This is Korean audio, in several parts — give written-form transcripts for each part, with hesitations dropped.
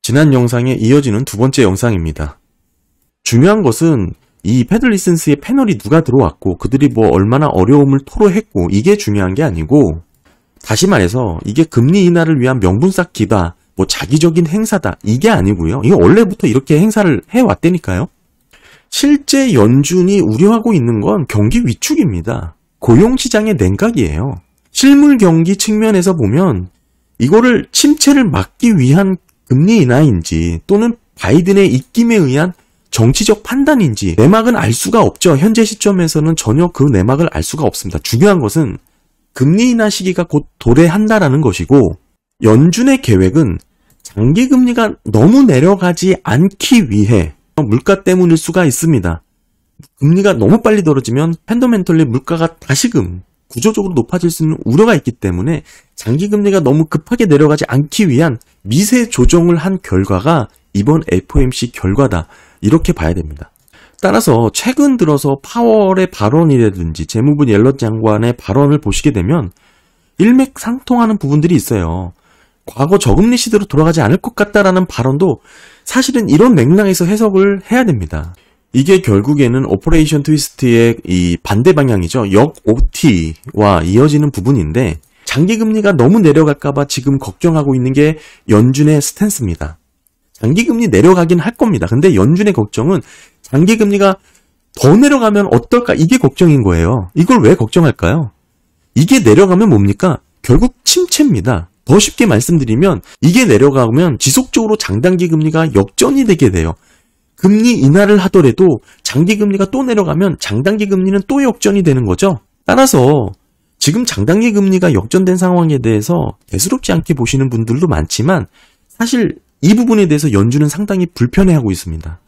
지난 영상에 이어지는 두 번째 영상입니다. 중요한 것은 이 패들리슨스의 패널이 누가 들어왔고 그들이 뭐 얼마나 어려움을 토로했고 이게 중요한 게 아니고, 다시 말해서 이게 금리 인하를 위한 명분 쌓기다, 뭐 자기적인 행사다, 이게 아니고요. 이거 원래부터 이렇게 행사를 해왔다니까요. 실제 연준이 우려하고 있는 건 경기 위축입니다. 고용시장의 냉각이에요. 실물 경기 측면에서 보면 이거를 침체를 막기 위한 금리 인하인지 또는 바이든의 입김에 의한 정치적 판단인지 내막은 알 수가 없죠. 현재 시점에서는 전혀 그 내막을 알 수가 없습니다. 중요한 것은 금리 인하 시기가 곧 도래한다라는 것이고, 연준의 계획은 장기금리가 너무 내려가지 않기 위해 물가 때문일 수가 있습니다. 금리가 너무 빨리 떨어지면 펀더멘털리 물가가 다시금 구조적으로 높아질 수 있는 우려가 있기 때문에 장기금리가 너무 급하게 내려가지 않기 위한 미세 조정을 한 결과가 이번 FOMC 결과다, 이렇게 봐야 됩니다. 따라서 최근 들어서 파월의 발언이라든지 재무부 옐런 장관의 발언을 보시게 되면 일맥상통하는 부분들이 있어요. 과거 저금리 시대로 돌아가지 않을 것 같다라는 발언도 사실은 이런 맥락에서 해석을 해야 됩니다. 이게 결국에는 오퍼레이션 트위스트의 이 반대 방향이죠. 역 OT와 이어지는 부분인데, 장기금리가 너무 내려갈까봐 지금 걱정하고 있는 게 연준의 스탠스입니다. 장기금리 내려가긴 할 겁니다. 근데 연준의 걱정은 장기금리가 더 내려가면 어떨까, 이게 걱정인 거예요. 이걸 왜 걱정할까요? 이게 내려가면 뭡니까? 결국 침체입니다. 더 쉽게 말씀드리면 이게 내려가면 지속적으로 장단기 금리가 역전이 되게 돼요. 금리 인하를 하더라도 장기금리가 또 내려가면 장단기 금리는 또 역전이 되는 거죠. 따라서 지금 장단기 금리가 역전된 상황에 대해서 대수롭지 않게 보시는 분들도 많지만, 사실 이 부분에 대해서 연준은 상당히 불편해하고 있습니다.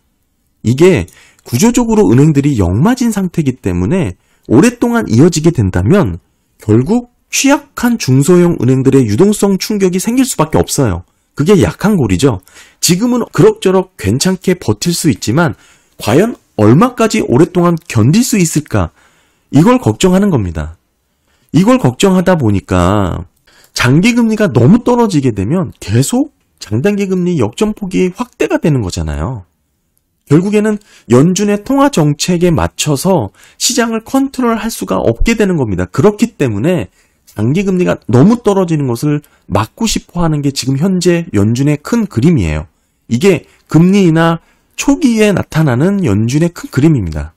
이게 구조적으로 은행들이 역마진 상태이기 때문에 오랫동안 이어지게 된다면 결국 취약한 중소형 은행들의 유동성 충격이 생길 수밖에 없어요. 그게 약한 골이죠. 지금은 그럭저럭 괜찮게 버틸 수 있지만 과연 얼마까지 오랫동안 견딜 수 있을까? 이걸 걱정하는 겁니다. 이걸 걱정하다 보니까 장기금리가 너무 떨어지게 되면 계속 장단기금리 역전폭이 확대가 되는 거잖아요. 결국에는 연준의 통화정책에 맞춰서 시장을 컨트롤할 수가 없게 되는 겁니다. 그렇기 때문에 장기금리가 너무 떨어지는 것을 막고 싶어 하는 게 지금 현재 연준의 큰 그림이에요. 이게 금리 인하 초기에 나타나는 연준의 큰 그림입니다.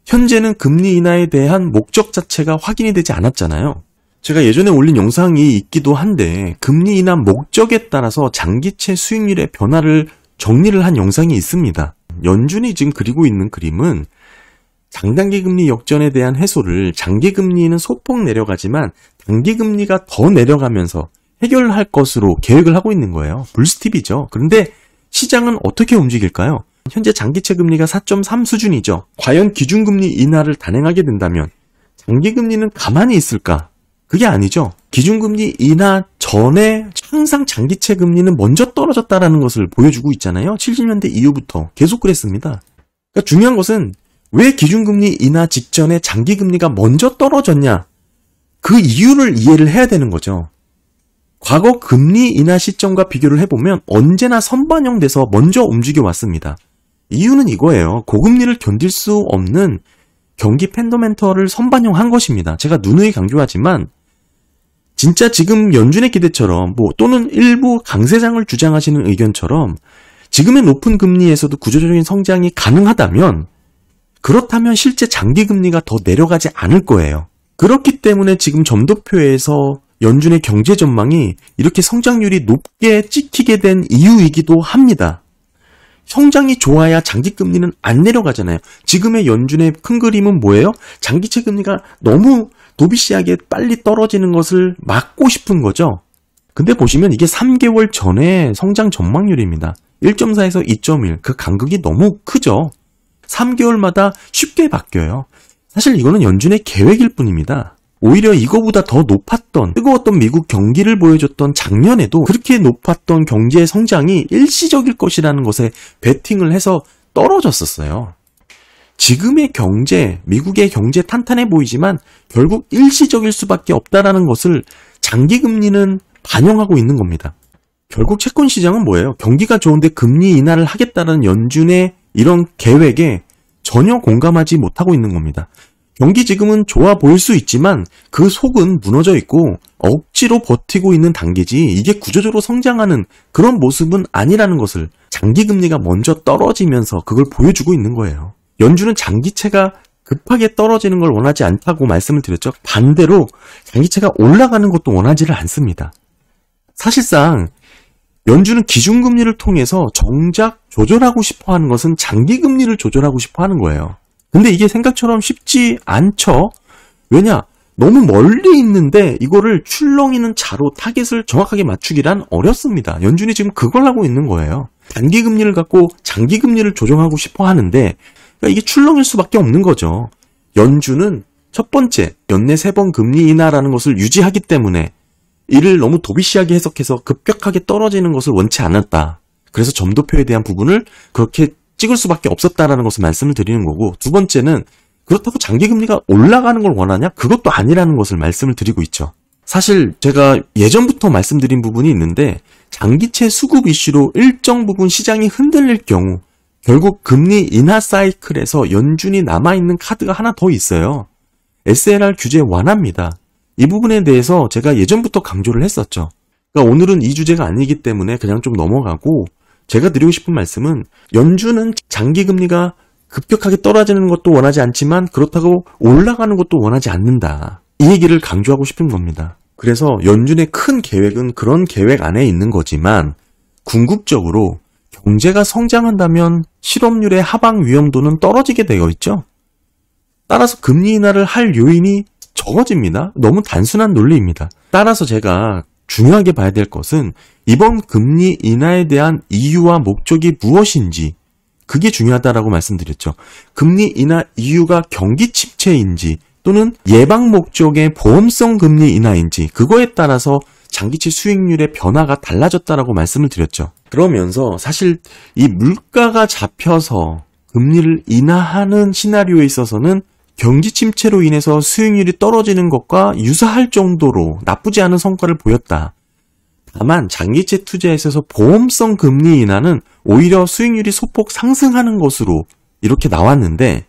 현재는 금리 인하에 대한 목적 자체가 확인이 되지 않았잖아요. 제가 예전에 올린 영상이 있기도 한데 금리 인하 목적에 따라서 장기채 수익률의 변화를 정리를 한 영상이 있습니다. 연준이 지금 그리고 있는 그림은 장단기 금리 역전에 대한 해소를 장기금리는 소폭 내려가지만 단기금리가 더 내려가면서 해결할 것으로 계획을 하고 있는 거예요. 불스팁이죠. 그런데 시장은 어떻게 움직일까요? 현재 장기채 금리가 4.3 수준이죠. 과연 기준금리 인하를 단행하게 된다면 장기금리는 가만히 있을까? 그게 아니죠. 기준금리 인하 전에 항상 장기채 금리는 먼저 떨어졌다라는 것을 보여주고 있잖아요. 70년대 이후부터 계속 그랬습니다. 그러니까 중요한 것은 왜 기준금리 인하 직전에 장기금리가 먼저 떨어졌냐? 그 이유를 이해를 해야 되는 거죠. 과거 금리 인하 시점과 비교를 해보면 언제나 선반영돼서 먼저 움직여 왔습니다. 이유는 이거예요. 고금리를 견딜 수 없는 경기 펀더멘털을 선반영한 것입니다. 제가 누누이 강조하지만 진짜 지금 연준의 기대처럼 또는 일부 강세장을 주장하시는 의견처럼 지금의 높은 금리에서도 구조적인 성장이 가능하다면, 그렇다면 실제 장기금리가 더 내려가지 않을 거예요. 그렇기 때문에 지금 점도표에서 연준의 경제 전망이 이렇게 성장률이 높게 찍히게 된 이유이기도 합니다. 성장이 좋아야 장기금리는 안 내려가잖아요. 지금의 연준의 큰 그림은 뭐예요? 장기채 금리가 너무 도비시하게 빨리 떨어지는 것을 막고 싶은 거죠. 근데 보시면 이게 3개월 전에 성장 전망률입니다. 1.4에서 2.1, 그 간극이 너무 크죠. 3개월마다 쉽게 바뀌어요. 사실 이거는 연준의 계획일 뿐입니다. 오히려 이거보다 더 높았던, 뜨거웠던 미국 경기를 보여줬던 작년에도 그렇게 높았던 경제 성장이 일시적일 것이라는 것에 베팅을 해서 떨어졌었어요. 지금의 경제, 미국의 경제 탄탄해 보이지만 결국 일시적일 수밖에 없다라는 것을 장기금리는 반영하고 있는 겁니다. 결국 채권 시장은 뭐예요? 경기가 좋은데 금리 인하를 하겠다는 연준의 이런 계획에 전혀 공감하지 못하고 있는 겁니다. 경기 지금은 좋아 보일 수 있지만 그 속은 무너져 있고 억지로 버티고 있는 단계지 이게 구조적으로 성장하는 그런 모습은 아니라는 것을 장기금리가 먼저 떨어지면서 그걸 보여주고 있는 거예요. 연준은 장기채가 급하게 떨어지는 걸 원하지 않다고 말씀을 드렸죠. 반대로 장기채가 올라가는 것도 원하지를 않습니다. 사실상 연준은 기준금리를 통해서 정작 조절하고 싶어 하는 것은 장기금리를 조절하고 싶어 하는 거예요. 근데 이게 생각처럼 쉽지 않죠? 왜냐? 너무 멀리 있는데 이거를 출렁이는 자로 타겟을 정확하게 맞추기란 어렵습니다. 연준이 지금 그걸 하고 있는 거예요. 단기금리를 갖고 장기금리를 조정하고 싶어 하는데 그러니까 이게 출렁일 수밖에 없는 거죠. 연준은 첫 번째, 연내 3번 금리 인하라는 것을 유지하기 때문에 이를 너무 도비시하게 해석해서 급격하게 떨어지는 것을 원치 않았다. 그래서 점도표에 대한 부분을 그렇게 찍을 수밖에 없었다라는 것을 말씀을 드리는 거고, 두 번째는 그렇다고 장기금리가 올라가는 걸 원하냐? 그것도 아니라는 것을 말씀을 드리고 있죠. 사실 제가 예전부터 말씀드린 부분이 있는데 장기채 수급 이슈로 일정 부분 시장이 흔들릴 경우 결국 금리 인하 사이클에서 연준이 남아있는 카드가 하나 더 있어요. SLR 규제 완화입니다. 이 부분에 대해서 제가 예전부터 강조를 했었죠. 그러니까 오늘은 이 주제가 아니기 때문에 그냥 좀 넘어가고, 제가 드리고 싶은 말씀은 연준은 장기금리가 급격하게 떨어지는 것도 원하지 않지만 그렇다고 올라가는 것도 원하지 않는다. 이 얘기를 강조하고 싶은 겁니다. 그래서 연준의 큰 계획은 그런 계획 안에 있는 거지만 궁극적으로 경제가 성장한다면 실업률의 하방 위험도는 떨어지게 되어 있죠. 따라서 금리 인하를 할 요인이 적어집니다. 너무 단순한 논리입니다. 따라서 제가 중요하게 봐야 될 것은 이번 금리 인하에 대한 이유와 목적이 무엇인지, 그게 중요하다라고 말씀드렸죠. 금리 인하 이유가 경기 침체인지 또는 예방 목적의 보험성 금리 인하인지, 그거에 따라서 장기채 수익률의 변화가 달라졌다라고 말씀을 드렸죠. 그러면서 사실 이 물가가 잡혀서 금리를 인하하는 시나리오에 있어서는 경기 침체로 인해서 수익률이 떨어지는 것과 유사할 정도로 나쁘지 않은 성과를 보였다. 다만 장기채 투자에 있어서 보험성 금리 인하는 오히려 수익률이 소폭 상승하는 것으로 이렇게 나왔는데,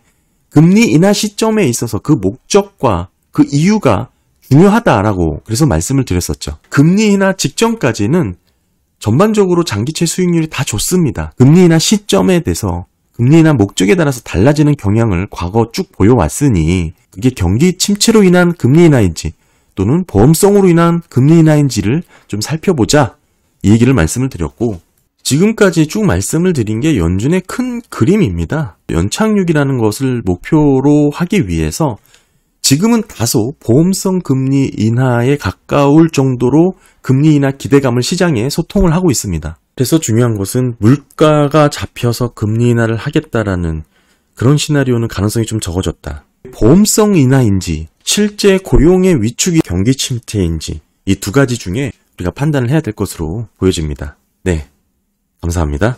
금리 인하 시점에 있어서 그 목적과 그 이유가 중요하다라고 그래서 말씀을 드렸었죠. 금리 인하 직전까지는 전반적으로 장기채 수익률이 다 좋습니다. 금리 인하 시점에 대해서 금리 인하 목적에 따라서 달라지는 경향을 과거 쭉 보여왔으니 그게 경기 침체로 인한 금리 인하인지 또는 보험성으로 인한 금리 인하인지를 좀 살펴보자, 이 얘기를 말씀을 드렸고, 지금까지 쭉 말씀을 드린 게 연준의 큰 그림입니다. 연착륙이라는 것을 목표로 하기 위해서 지금은 다소 보험성 금리 인하에 가까울 정도로 금리 인하 기대감을 시장에 소통을 하고 있습니다. 그래서 중요한 것은 물가가 잡혀서 금리 인하를 하겠다라는 그런 시나리오는 가능성이 좀 적어졌다. 보험성 인하인지 실제 고용의 위축이 경기 침체인지 이 두 가지 중에 우리가 판단을 해야 될 것으로 보여집니다. 네, 감사합니다.